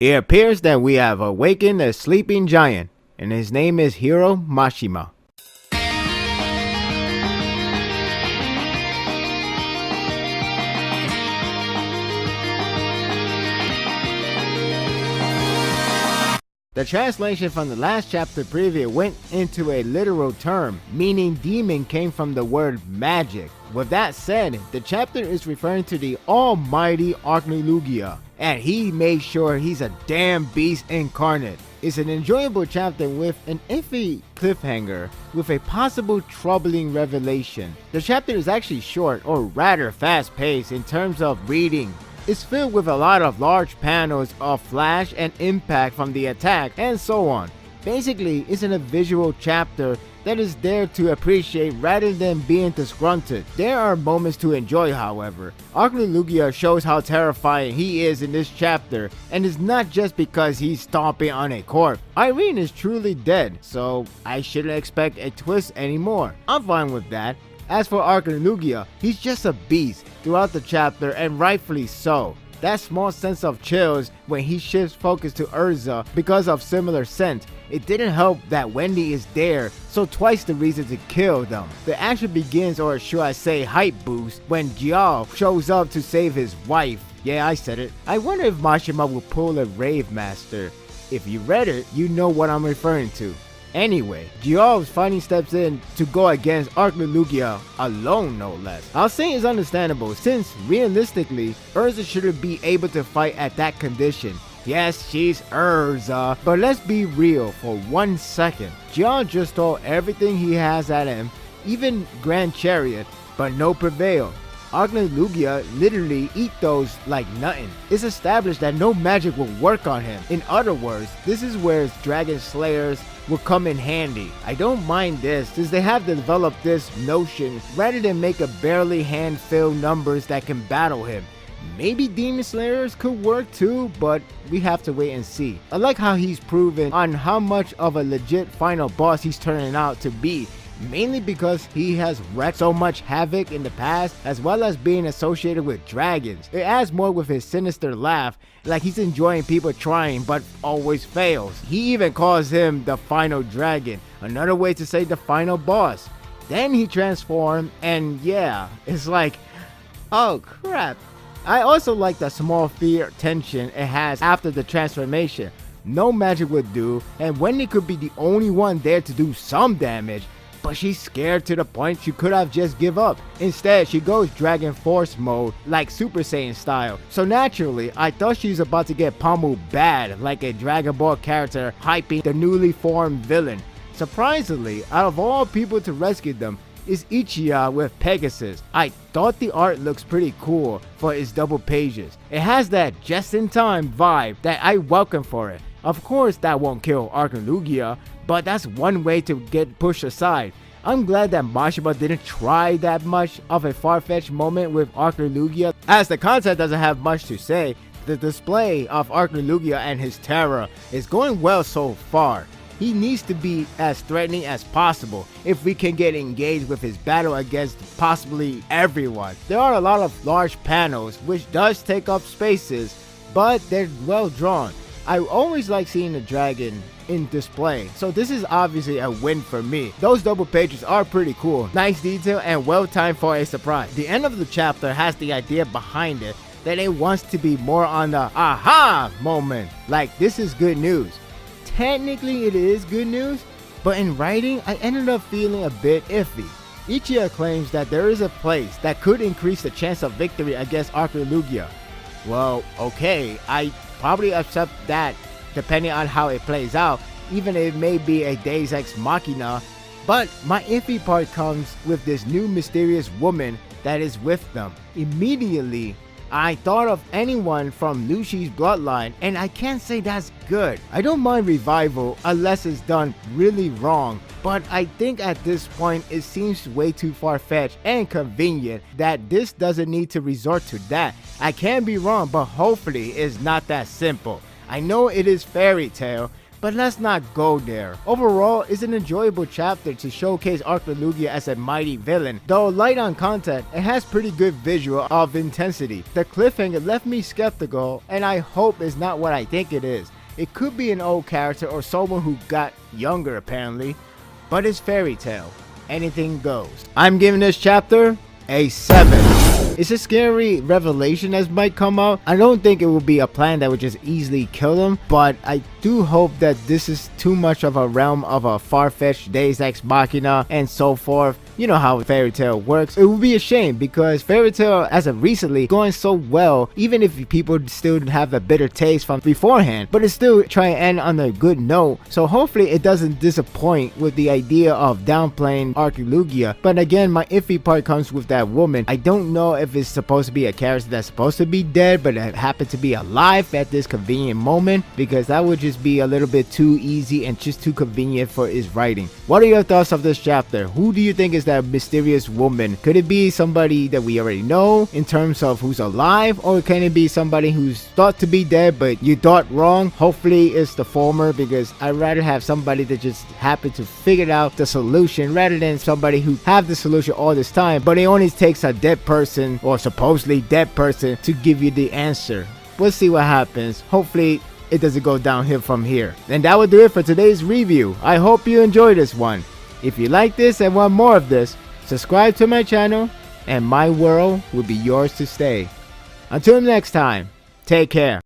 It appears that we have awakened a sleeping giant, and his name is Hero Mashima. The translation from the last chapter preview went into a literal term, meaning demon came from the word magic. With that said, the chapter is referring to the almighty Archnelugia, and he made sure he's a damn beast incarnate. It's an enjoyable chapter with an iffy cliffhanger, with a possible troubling revelation. The chapter is actually short, or rather fast paced in terms of reading. It's filled with a lot of large panels of flash and impact from the attack and so on. Basically, it's a visual chapter that is there to appreciate rather than being disgruntled. There are moments to enjoy, however. Archnelugia shows how terrifying he is in this chapter, and it's not just because he's stomping on a corpse. Irene is truly dead, so I shouldn't expect a twist anymore. I'm fine with that. As for Archnelugia, he's just a beast throughout the chapter, and rightfully so. That small sense of chills when he shifts focus to Urza because of similar scent. It didn't help that Wendy is there, so twice the reason to kill them. The action begins, or should I say hype boost, when Jiao shows up to save his wife. Yeah, I said it. I wonder if Mashima will pull a Rave Master. If you read it, you know what I'm referring to. Anyway, Jiao finally steps in to go against Archnelugia alone, no less. I'll say it's understandable since realistically, Urza shouldn't be able to fight at that condition. Yes, she's Urza, but let's be real for 1 second. Jiao just threw everything he has at him, even Grand Chariot, but no prevail. Archnelugia literally eat those like nothing. It's established that no magic will work on him. In other words, this is where Dragon Slayers will come in handy. I don't mind this since they have developed this notion rather than make a barely hand-filled numbers that can battle him. Maybe Demon Slayers could work too, but we have to wait and see. I like how he's proven on how much of a legit final boss he's turning out to be, mainly because he has wreaked so much havoc in the past, as well as being associated with dragons. It adds more with his sinister laugh, like he's enjoying people trying but always fails. He even calls him the final dragon, another way to say the final boss. Then he transforms, and yeah, it's like, oh crap. I also like the small fear tension it has after the transformation. No magic would do, and Wendy could be the only one there to do some damage, but she's scared to the point she could have just give up. Instead, she goes Dragon Force mode, like Super Saiyan style. So naturally, I thought she was about to get pummeled bad, like a Dragon Ball character hyping the newly formed villain. Surprisingly, out of all people to rescue them, is Ichiya with Pegasus. I thought the art looks pretty cool for its double pages. It has that just-in-time vibe that I welcome for it. Of course that won't kill Archnelugia, but that's one way to get pushed aside. I'm glad that Mashima didn't try that much of a far-fetched moment with Archnelugia, as the concept doesn't have much to say. The display of Archnelugia and his terror is going well so far. He needs to be as threatening as possible if we can get engaged with his battle against possibly everyone. There are a lot of large panels which does take up spaces, but they're well drawn. I always like seeing the dragon in display, so this is obviously a win for me. Those double pages are pretty cool, nice detail and well timed for a surprise. The end of the chapter has the idea behind it that it wants to be more on the aha moment, like this is good news. Technically it is good news, but in writing I ended up feeling a bit iffy. Ichiya claims that there is a place that could increase the chance of victory against Archnelugia. Well, okay, I probably accept that depending on how it plays out, even if it may be a Deus Ex Machina, but my iffy part comes with this new mysterious woman that is with them. Immediately, I thought of anyone from Lucci's bloodline, and I can't say that's good. I don't mind revival unless it's done really wrong, but I think at this point it seems way too far-fetched and convenient that this doesn't need to resort to that. I can be wrong, but hopefully it's not that simple. I know it is fairy tale, but let's not go there. Overall, it's an enjoyable chapter to showcase Archilugia as a mighty villain. Though light on content, it has pretty good visual of intensity. The cliffhanger left me skeptical, and I hope it's not what I think it is. It could be an old character or someone who got younger apparently, but it's Fairy Tail. Anything goes. I'm giving this chapter a 7. It's a scary revelation that might come out. I don't think it will be a plan that would just easily kill him, but I do hope that this is too much of a realm of a far-fetched Deus Ex Machina and so forth. You know how Fairy Tail works. It would be a shame because Fairy Tail, as of recently, going so well, even if people still have a bitter taste from beforehand, but it's still trying to end on a good note. So hopefully it doesn't disappoint with the idea of downplaying Archilugia. But again, my iffy part comes with that woman. I don't know if it's supposed to be a character that's supposed to be dead, but it happened to be alive at this convenient moment, because that would just be a little bit too easy and just too convenient for his writing. What are your thoughts of this chapter? Who do you think is that mysterious woman? Could it be somebody that we already know in terms of who's alive, or can it be somebody who's thought to be dead but you thought wrong? Hopefully it's the former, because I'd rather have somebody that just happened to figure out the solution rather than somebody who have the solution all this time, but it only takes a dead person or supposedly dead person to give you the answer. We'll see what happens. Hopefully it doesn't go downhill from here. And that will do it for today's review. I hope you enjoyed this one. If you like this and want more of this, subscribe to my channel and my world will be yours to stay. Until next time, take care.